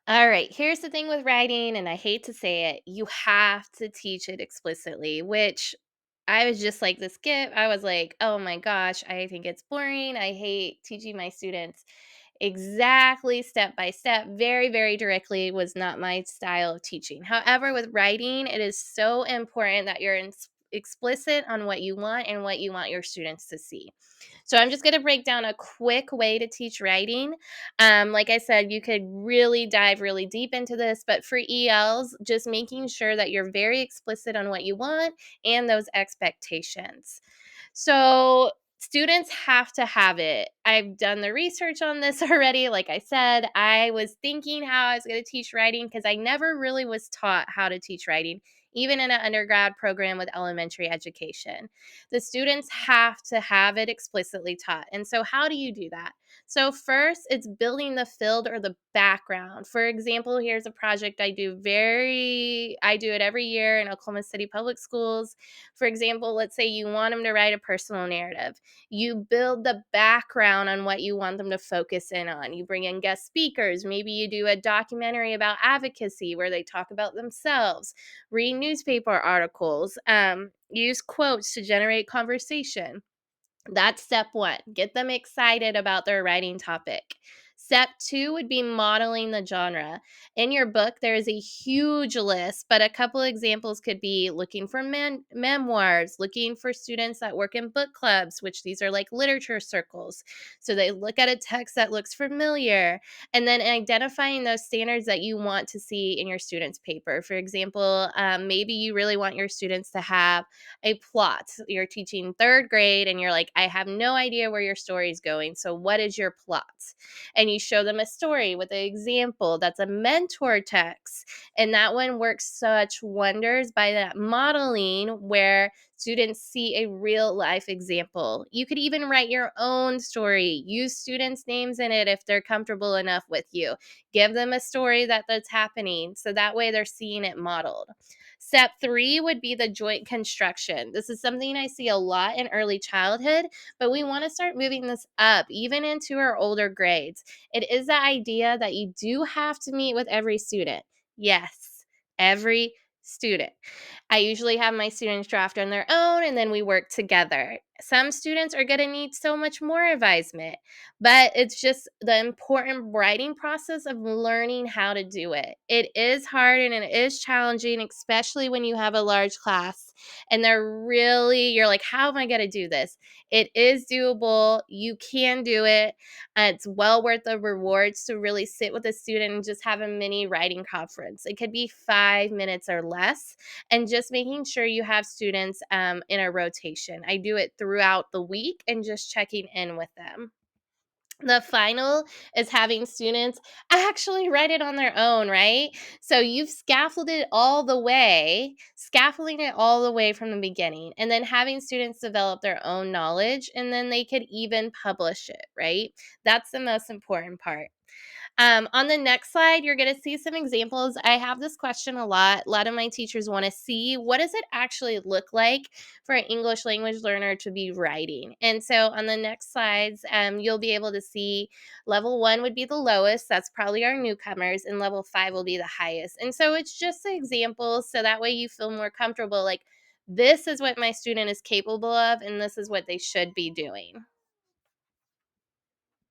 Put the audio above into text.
All right, here's the thing with writing, and I hate to say it, you have to teach it explicitly, which I was just like this kid. I was like, oh my gosh, I think it's boring. I hate teaching my students exactly step by step, very, very directly was not my style of teaching. However, with writing, it is so important that you're explicit on what you want and what you want your students to see. So I'm just going to break down a quick way to teach writing. Like I said, you could really dive really deep into this, but for ELs, just making sure that you're very explicit on what you want and those expectations. So students have to have it. I've done the research on this already. Like I said, I was thinking how I was going to teach writing because I never really was taught how to teach writing, even in an undergrad program with elementary education. The students have to have it explicitly taught. And so, how do you do that? So, first, it's building the field or the background. For example, here's a project I do it every year in Oklahoma City Public Schools. For example, let's say you want them to write a personal narrative. You build the background on what you want them to focus in on. You bring in guest speakers. Maybe you do a documentary about advocacy where they talk about themselves, read newspaper articles, use quotes to generate conversation. That's step one. Get them excited about their writing topic. Step two would be modeling the genre. In your book, there is a huge list, but a couple examples could be looking for memoirs, looking for students that work in book clubs, which these are like literature circles. So they look at a text that looks familiar, and then identifying those standards that you want to see in your students' paper. For example, maybe you really want your students to have a plot. You're teaching third grade and you're like, I have no idea where your story is going. So, what is your plot? And you show them a story with an example that's a mentor text. And that one works such wonders by that modeling where students see a real life example. You could even write your own story, use students' names in it if they're comfortable enough with you. Give them a story that's happening so that way they're seeing it modeled. Step three would be the joint construction. This is something I see a lot in early childhood, but we want to start moving this up even into our older grades. It is the idea that you do have to meet with every student. Yes, every student. I usually have my students draft on their own and then we work together. Some students are going to need so much more advisement, but it's just the important writing process of learning how to do it. It is hard and it is challenging, especially when you have a large class and you're like, how am I going to do this? It is doable. You can do it. It's well worth the rewards to really sit with a student and just have a mini writing conference. It could be 5 minutes or less, and just making sure you have students in a rotation. I do it throughout the week and just checking in with them. The final is having students actually write it on their own, right? So you've scaffolding it all the way from the beginning, and then having students develop their own knowledge, and then they could even publish it, right? That's the most important part. On the next slide, you're going to see some examples. I have this question a lot. A lot of my teachers want to see what does it actually look like for an English language learner to be writing. And so on the next slides, you'll be able to see level one would be the lowest. That's probably our newcomers, and level five will be the highest. And so it's just examples. So that way you feel more comfortable. Like, this is what my student is capable of, and this is what they should be doing.